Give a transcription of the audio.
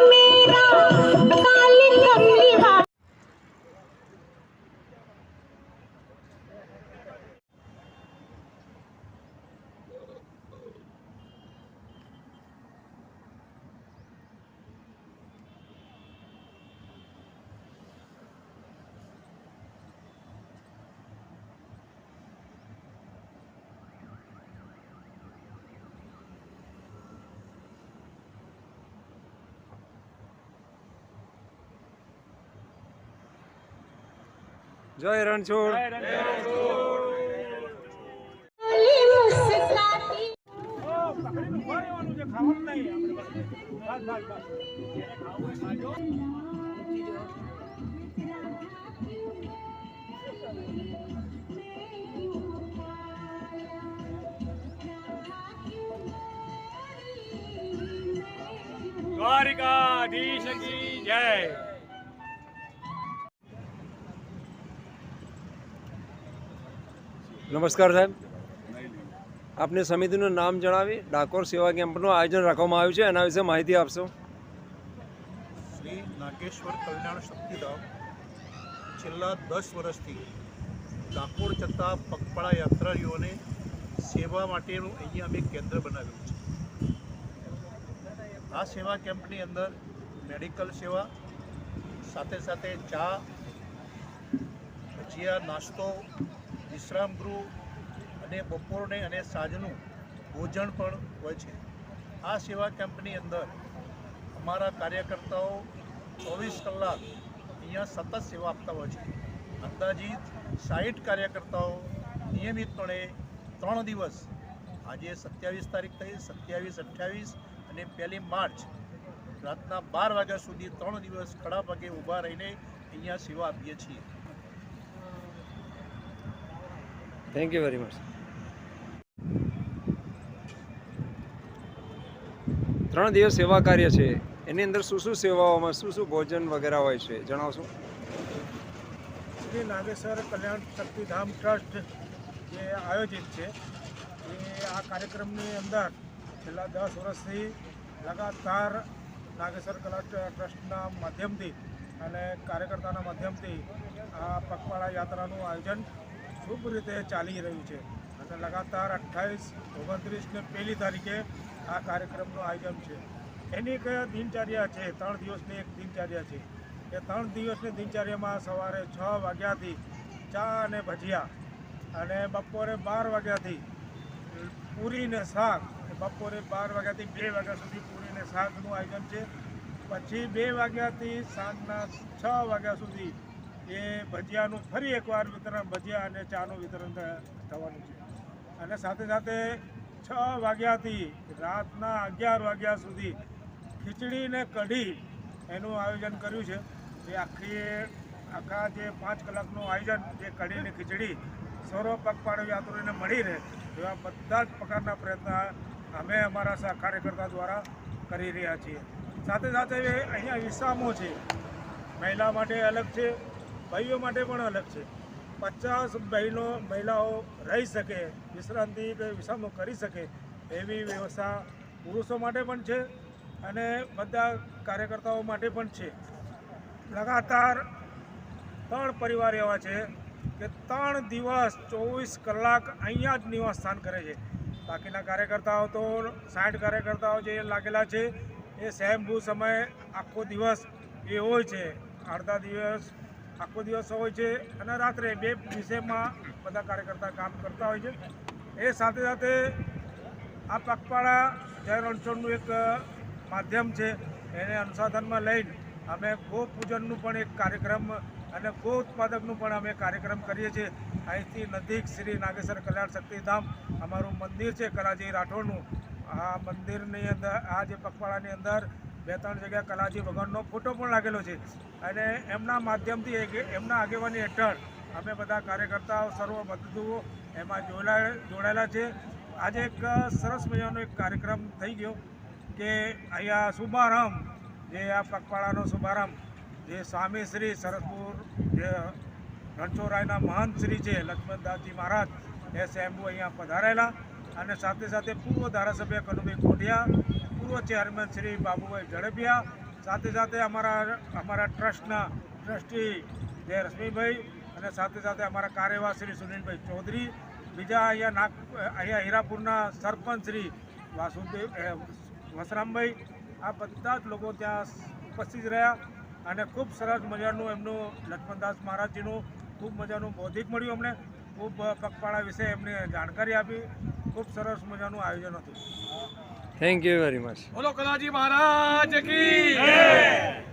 मेरा काली कमली वाला। जय रणछोड़। द्वारिकाधीश की जय। નમસ્કાર સાહેબ, આપની સમિતિનું નામ જણાવી ડાકોર સેવા કેમ્પનું આયોજન રાખવામાં આવ્યું છે એના વિશે માહિતી આપશો. શ્રી નાગેશ્વર કલ્યાણ શક્તિધામ છેલ્લા 10 વર્ષથી ડાકોર જતા પગપાળા યાત્રાળુઓને સેવા માટેનું અહીંયા અમે કેન્દ્ર બનાવ્યું છે. આ સેવા કેમ્પની અંદર મેડિકલ સેવા સાથે સાથે ચા, ભજીયા, નાસ્તો, વિશ્રામ ગૃહ અને બપોરને અને સાંજનું ભોજન પણ હોય છે. આ સેવા કેમ્પની અંદર અમારા કાર્યકર્તાઓ 24 કલાક અહીંયા સતત સેવા આપતા હોય છે. અંદાજિત 60 કાર્યકર્તાઓ નિયમિતપણે 3 દિવસ, આજે 27 તારીખ થઈ, 27, 28 અને 1 માર્ચ રાતના 12 વાગ્યા સુધી 3 દિવસ ખડા પગે ઊભા રહીને અહીંયા સેવા આપીએ છીએ. Thank you very much. 3 દિવસ સેવા કાર્ય છે, એની અંદર શું શું સેવાઓમાં શું શું ભોજન વગેરે હોય છે જણાવશો? શ્રી નાગેશ્વર કલ્યાણ શક્તિધામ ટ્રસ્ટ જે આયોજિત છે એ આ કાર્યક્રમની અંદર છેલ્લા 10 વર્ષથી લગાતાર નાગેશ્વર કલ્યાણ ટ્રસ્ટના માધ્યમથી અને કાર્યકર્તાના માધ્યમથી આ પગપાળા યાત્રાનું આયોજન શુભ રીતે ચાલી રહ્યું છે અને લગાતાર 28, 29 ને 1 તારીખે આ કાર્યક્રમનું આયોજન છે. એની એક દિનચર્યા છે, 3 દિવસની એક દિનચર્યા છે. એ 3 દિવસની દિનચર્યામાં સવારે 6 વાગ્યાથી ચા અને ભજીયા અને બપોરે 12 વાગ્યાથી પૂરી ને શાક, બપોરે 12 વાગ્યાથી 2 વાગ્યા સુધી પૂરી ને શાકનું આયોજન છે. પછી 2 વાગ્યાથી સાંજના 6 વાગ્યા સુધી એ ભજીયાનું ફરી એકવાર વિતરણ, ભજીયા અને ચાનું વિતરણ થવાનું છે. અને સાથે સાથે 6 વાગ્યાથી રાતના 11 વાગ્યા સુધી ખીચડી ને કઢી એનું આયોજન કર્યું છે. એ આખા જે 5 કલાકનું આયોજન, જે કઢી ને ખીચડી સૌરવ પગપાળા યાત્રીઓને મળી રહે એવા બધા જ પ્રકારના પ્રયત્ન અમે અમારા કાર્યકર્તા દ્વારા કરી રહ્યા છીએ. સાથે સાથે અહીંયા વિશ્રામો છે, મહિલા માટે અલગ છે, ભાઈઓ માટે પણ અલગ છે. 50 મહિલાઓ રહી શકે, વિશ્રાંતિ કે વિશ્રામો કરી શકે એવી વ્યવસ્થા પુરુષો માટે પણ છે અને બધા કાર્યકર્તાઓ માટે પણ છે. લગાતાર 3 પરિવાર એવા છે કે 3 દિવસ 24 કલાક અહીંયા જ નિવાસ સ્થાન કરે છે. બાકીના કાર્યકર્તાઓ તો 60 કાર્યકર્તાઓ જે લાગેલા છે એ સ્વયંભૂ સમય આખો દિવસ એ હોય છે, અડધા દિવસ આખો દિવસ હોય છે અને રાત્રે 2 વિષયમાં બધા કાર્યકર્તા કામ કરતા હોય છે. એ સાથે સાથે આ પગપાળા જય રણછોડનું એક માધ્યમ છે, એને અનુસંધાનમાં લઈને અમે ગો પૂજનનું પણ એક કાર્યક્રમ અને ગો ઉત્પાદકનું પણ અમે કાર્યક્રમ કરીએ છીએ. અહીંથી નજીક શ્રી નાગેશ્વર કલ્યાણ શક્તિધામ અમારું મંદિર છે કલાજી રાઠોડનું. આ મંદિરની અંદર, આ જે પગપાળાની અંદર 2-3 જગ્યાએ કલાજી ભગવાનનો ફોટો પણ લાગેલો છે અને એમના માધ્યમથી, એમના આગેવાની હેઠળ અમે બધા કાર્યકર્તાઓ સર્વ મદદો એમાં જોડાયેલા છે. આજે એક સરસ મજાનો એક કાર્યક્રમ થઈ ગયો કે અહીંયા શુભારંભ, જે આ પગપાળાનો શુભારંભ જે સ્વામી શ્રી સરસપુર જે રણછોડરાયના મહંત શ્રી છે લક્ષ્મણદાસજી મહારાજ એ સ્વયંભૂ અહીંયા પધારેલા અને સાથે સાથે પૂર્વ ધારાસભ્ય કનુભાઈ કોઢિયા, પૂર્વ ચેરમેન શ્રી બાબુભાઈ ઝડપિયા સાથે સાથે અમારા ટ્રસ્ટના ટ્રસ્ટી જે રશ્મિભાઈ અને સાથે સાથે અમારા કાર્યવાહ શ્રી સુનિલભાઈ ચૌધરી, બીજા અહીંયા હીરાપુરના સરપંચ શ્રી વાસુદેવ વસરામભાઈ, આ બધા જ લોકો ત્યાં ઉપસ્થિત રહ્યા અને ખૂબ સરસ મજાનું એમનું લક્ષ્મણદાસ મહારાજજીનું ખૂબ મજાનું બૌદ્ધિક મળ્યું. અમને ખૂબ પગપાળા વિશે એમને જાણકારી આપી. ખૂબ સરસ મજાનું આયોજન હતું. Thank you very much. બોલો કલાજી મહારાજ કી જય.